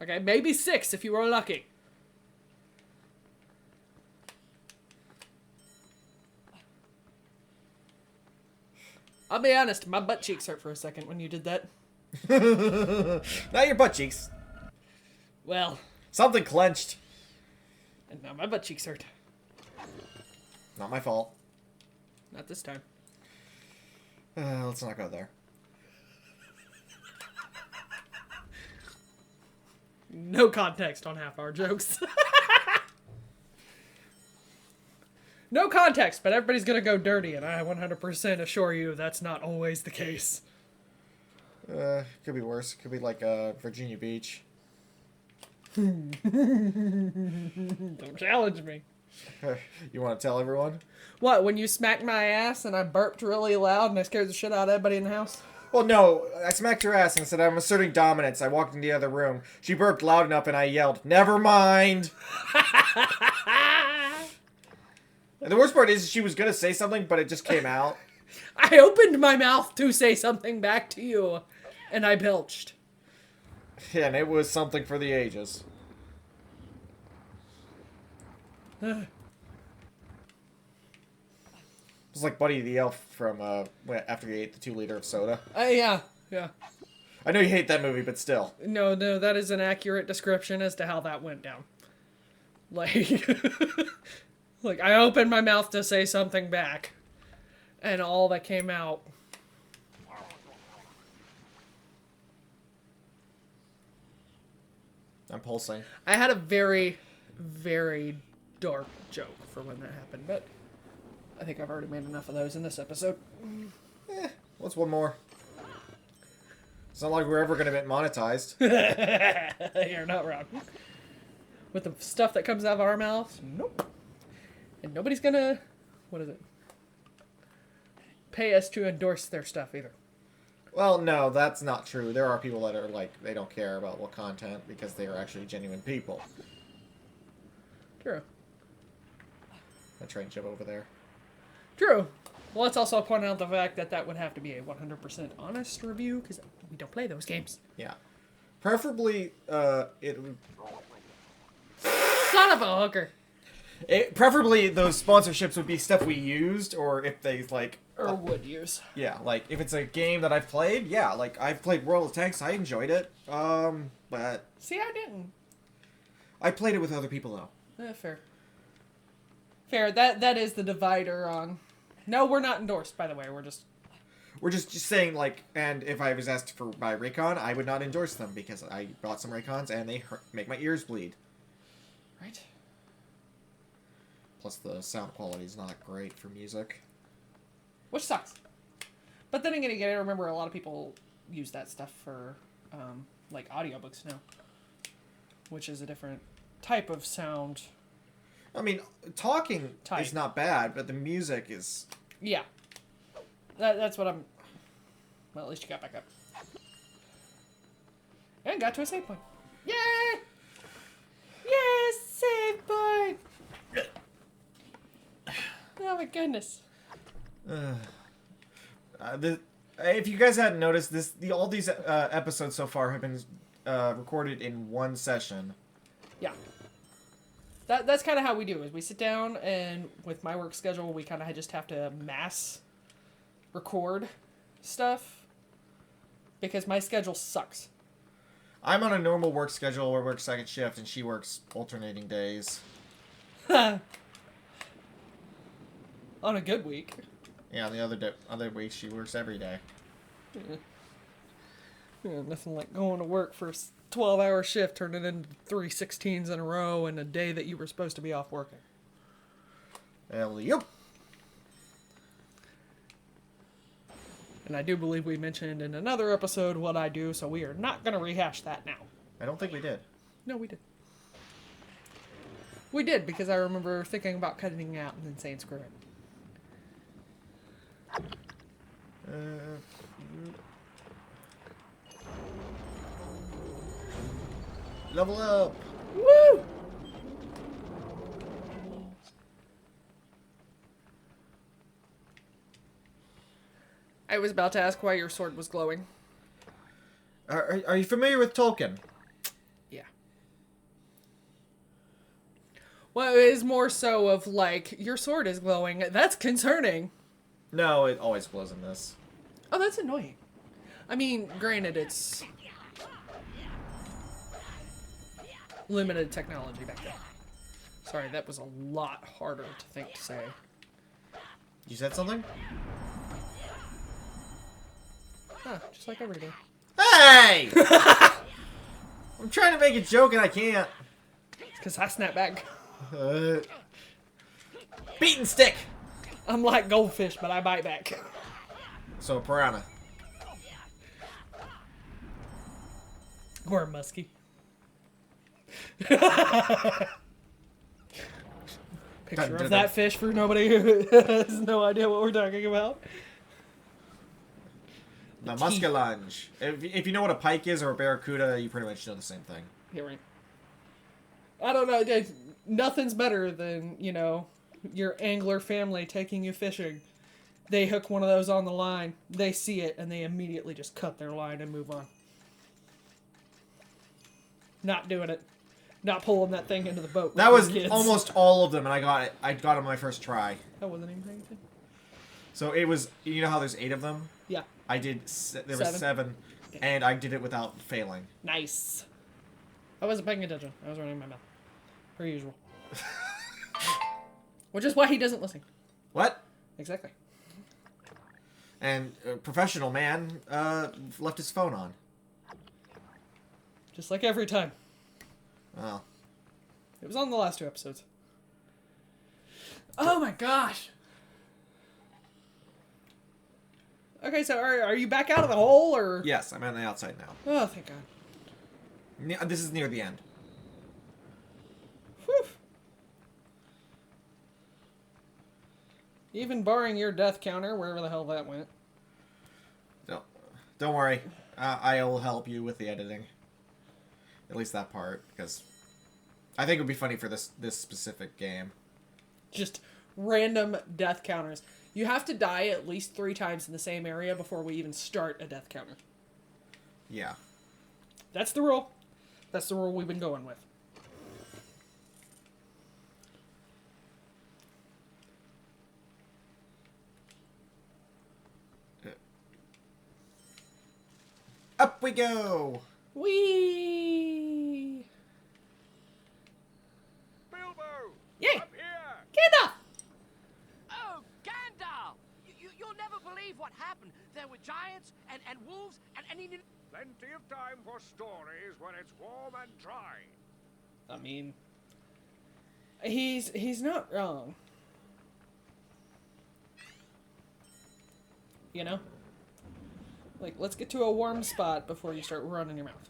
Speaker 3: Okay, maybe 6 if you were lucky. I'll be honest, my butt cheeks hurt for a second when you did that.
Speaker 4: Not your butt cheeks.
Speaker 3: Well.
Speaker 4: Something clenched.
Speaker 3: And now my butt cheeks hurt.
Speaker 4: Not my fault.
Speaker 3: Not this time.
Speaker 4: Let's not go there.
Speaker 3: No context on half our jokes. No context, but everybody's gonna go dirty, and I 100% assure you that's not always the case.
Speaker 4: Could be worse. Could be like Virginia Beach.
Speaker 3: Don't challenge me.
Speaker 4: You want to tell everyone?
Speaker 3: What, when you smacked my ass and I burped really loud and I scared the shit out of everybody in the house?
Speaker 4: Well, no. I smacked her ass and said, I'm asserting dominance. I walked in the other room. She burped loud enough and I yelled, never mind. And the worst part is she was going to say something, but it just came out.
Speaker 3: I opened my mouth to say something back to you, and I belched.
Speaker 4: Yeah, and it was something for the ages. It was like Buddy the Elf from after he ate the 2-liter of soda.
Speaker 3: Yeah.
Speaker 4: I know you hate that movie, but still.
Speaker 3: No, that is an accurate description as to how that went down. Like, like I opened my mouth to say something back, and all that came out.
Speaker 4: I'm pulsing.
Speaker 3: I had a very, very dark joke for when that happened, but I think I've already made enough of those in this episode.
Speaker 4: What's one more? It's not like we're ever going to get monetized.
Speaker 3: You're not wrong. With the stuff that comes out of our mouths, nope. And nobody's gonna, what is it? Pay us to endorse their stuff either.
Speaker 4: Well, no, that's not true. There are people that are like, they don't care about what content because they are actually genuine people.
Speaker 3: True.
Speaker 4: That train jump over there.
Speaker 3: True. Well, let's also point out the fact that that would have to be a 100% honest review, because we don't play those games.
Speaker 4: Yeah. Preferably, it...
Speaker 3: Son of a hooker!
Speaker 4: Preferably, those sponsorships would be stuff we used, or if they, like...
Speaker 3: Or would use.
Speaker 4: Yeah, like, if it's a game that I've played, yeah, like, I've played World of Tanks, I enjoyed it, but...
Speaker 3: See, I didn't.
Speaker 4: I played it with other people though.
Speaker 3: Fair. Fair. That is the divider on. No, we're not endorsed, by the way.
Speaker 4: We're just saying, like, and if I was asked for by Raycon, I would not endorse them because I bought some Raycons and they make my ears bleed.
Speaker 3: Right.
Speaker 4: Plus, the sound quality is not great for music.
Speaker 3: Which sucks. But then again, I remember a lot of people use that stuff for, like, audiobooks now. Which is a different type of sound.
Speaker 4: I mean, talking
Speaker 3: Type.
Speaker 4: is not bad, but the music is...
Speaker 3: Yeah. That's what I'm... Well, at least you got back up. And got to a save point. Yay! Yes, save point! Oh my goodness.
Speaker 4: If you guys hadn't noticed, all these episodes so far have been recorded in one session.
Speaker 3: Yeah. That's kind of how we do is we sit down and with my work schedule, we kind of just have to mass record stuff because my schedule sucks.
Speaker 4: I'm on a normal work schedule where I work second shift and she works alternating days.
Speaker 3: On a good week.
Speaker 4: Yeah, on the other week she works every day.
Speaker 3: Yeah, nothing like going to work for a 12-hour shift, turning into 3 16s in a row and a day that you were supposed to be off working.
Speaker 4: Yep.
Speaker 3: And I do believe we mentioned in another episode what I do, so we are not going to rehash that now.
Speaker 4: I don't think we did.
Speaker 3: No, we did. We did, because I remember thinking about cutting it out and then saying screw it.
Speaker 4: Level up!
Speaker 3: Woo! I was about to ask why your sword was glowing.
Speaker 4: Are you familiar with Tolkien?
Speaker 3: Yeah. Well, it is more so of like, your sword is glowing. That's concerning.
Speaker 4: No, it always glows in this.
Speaker 3: Oh, that's annoying. I mean, granted, it's limited technology back then. Sorry, that was a lot harder to think to say.
Speaker 4: You said something?
Speaker 3: Huh, just like every day.
Speaker 4: Hey! I'm trying to make a joke and I can't.
Speaker 3: It's because I snap back.
Speaker 4: Beaten stick!
Speaker 3: I'm like goldfish, but I bite back.
Speaker 4: So, piranha.
Speaker 3: Or a muskie. Picture of that fish for nobody who has no idea what we're talking about.
Speaker 4: The muskellunge. If you know what a pike is or a barracuda, you pretty much know the same thing.
Speaker 3: Yeah, right. I don't know. Nothing's better than, you know, your angler family taking you fishing. They hook one of those on the line. They see it, and they immediately just cut their line and move on. Not doing it. Not pulling that thing into the boat.
Speaker 4: That was
Speaker 3: kids.
Speaker 4: almost all of them, and I got it. I got it my first try.
Speaker 3: I wasn't even paying attention.
Speaker 4: So it was, you know how there's 8 of them?
Speaker 3: Yeah.
Speaker 4: I did, there were 7, and I did it without failing.
Speaker 3: Nice. I wasn't paying attention. I was running my mouth. Per usual. Which is why he doesn't listen.
Speaker 4: What?
Speaker 3: Exactly.
Speaker 4: And a professional man left his phone on.
Speaker 3: Just like every time.
Speaker 4: Well.
Speaker 3: It was on the last 2 episodes. Oh my gosh. Okay, so are you back out of the hole, or?
Speaker 4: Yes, I'm on the outside now.
Speaker 3: Oh, thank God.
Speaker 4: This is near the end.
Speaker 3: Whew. Even barring your death counter, wherever the hell that went.
Speaker 4: Don't worry. I'll help you with the editing. At least that part, because I think it would be funny for this specific game.
Speaker 3: Just random death counters. You have to die at least 3 times in the same area before we even start a death counter.
Speaker 4: Yeah.
Speaker 3: That's the rule. That's the rule we've been going with.
Speaker 4: Up we go!
Speaker 3: Whee!
Speaker 6: there with giants and wolves and he...
Speaker 2: Plenty of time for stories when it's warm and dry.
Speaker 3: I mean, he's not wrong. You know? Like, let's get to a warm spot before you start running your mouth.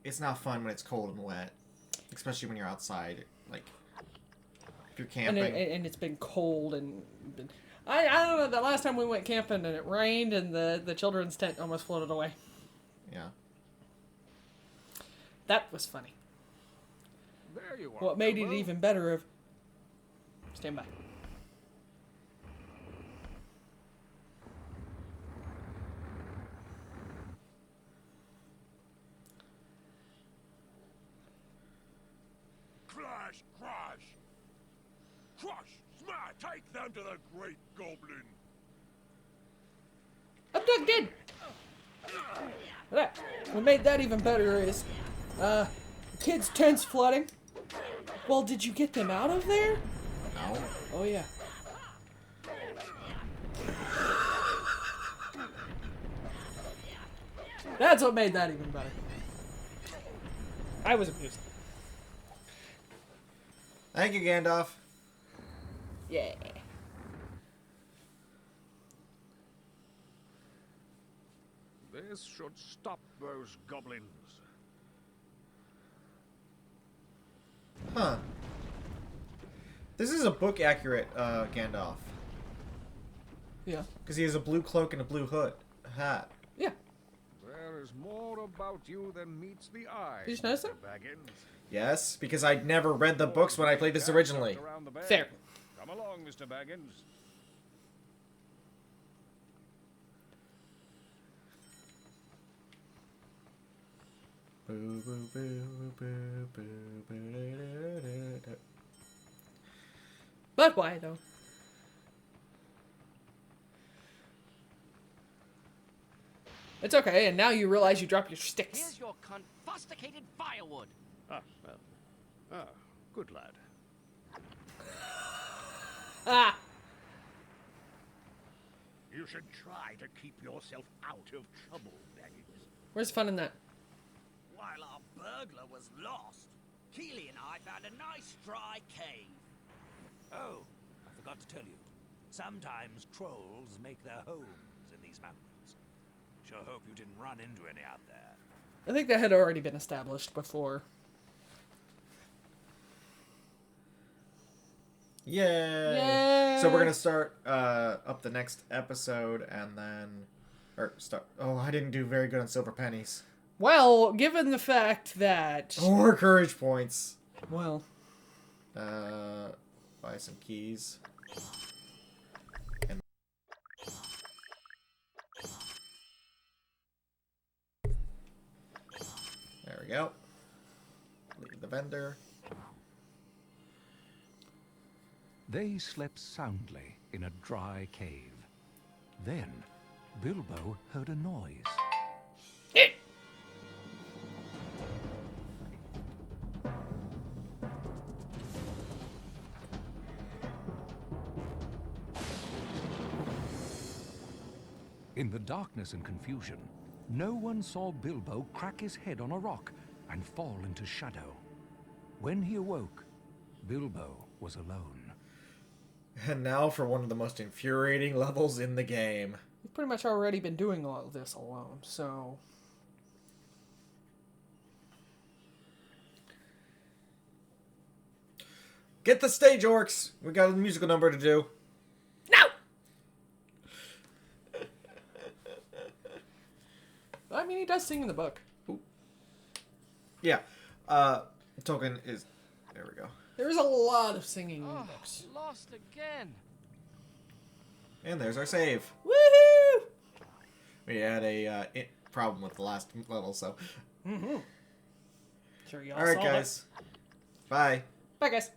Speaker 4: It's not fun when it's cold and wet, especially when you're outside. Like, if you're camping.
Speaker 3: And it's been cold and... I don't know, the last time we went camping and it rained and the children's tent almost floated away.
Speaker 4: Yeah.
Speaker 3: That was funny.
Speaker 2: There you are.
Speaker 3: What made it
Speaker 2: Bilbo.
Speaker 3: even better of... Stand by.
Speaker 7: Crash, crash! Crush, smash, take them to the great goblin!
Speaker 3: Abducted! What made that even better is, kids' tents flooding. Well, did you get them out of there?
Speaker 4: No.
Speaker 3: Oh, yeah. That's what made that even better. I was amused.
Speaker 4: Thank you, Gandalf.
Speaker 3: Yeah.
Speaker 2: This should stop those goblins.
Speaker 4: Huh. This is a book accurate Gandalf.
Speaker 3: Yeah.
Speaker 4: Because he has a blue cloak and a blue hood. Hat.
Speaker 3: Yeah.
Speaker 2: There is more about you than meets the eye.
Speaker 3: Did you notice that?
Speaker 2: Mr. Baggins.
Speaker 4: Yes, because I'd never read the books when I played this originally.
Speaker 2: Around the bend.
Speaker 3: Fair.
Speaker 2: Come along, Mr. Baggins.
Speaker 3: But why, though? It's okay, and now you realize you dropped your sticks.
Speaker 6: Here's your confusticated firewood.
Speaker 2: Good lad.
Speaker 3: Ah!
Speaker 5: You should try to keep yourself out of trouble, Baggins.
Speaker 3: Where's the fun in that?
Speaker 8: While our burglar was lost, Keely and I found a nice dry cave. Oh, I forgot to tell you. Sometimes trolls make their homes in these mountains. Sure hope you didn't run into any out there.
Speaker 3: I think that had already been established before.
Speaker 4: Yay!
Speaker 3: Yay!
Speaker 4: So we're gonna start up the next episode and then, Oh, I didn't do very good on silver pennies
Speaker 3: Well, given the fact that...
Speaker 4: or courage points.
Speaker 3: Well...
Speaker 4: Buy some keys. And there we go. Leave the vendor.
Speaker 1: They slept soundly in a dry cave. Then, Bilbo heard a noise. In the darkness and confusion, no one saw Bilbo crack his head on a rock and fall into shadow. When he awoke, Bilbo was alone.
Speaker 4: And now for one of the most infuriating levels in the game.
Speaker 3: You've pretty much already been doing all of this alone, so...
Speaker 4: Get the stage orcs! We got a musical number to do.
Speaker 3: No! I mean, he does sing in the book.
Speaker 4: Yeah. Token is... There we go.
Speaker 3: There's a lot of singing in the
Speaker 6: Oh,
Speaker 3: books.
Speaker 6: lost again.
Speaker 4: And there's our save.
Speaker 3: Woohoo!
Speaker 4: We had a problem with the last level, so...
Speaker 3: Mm-hmm. Sure, y'all
Speaker 4: Alright,
Speaker 3: saw
Speaker 4: guys. Bye.
Speaker 3: Bye, guys.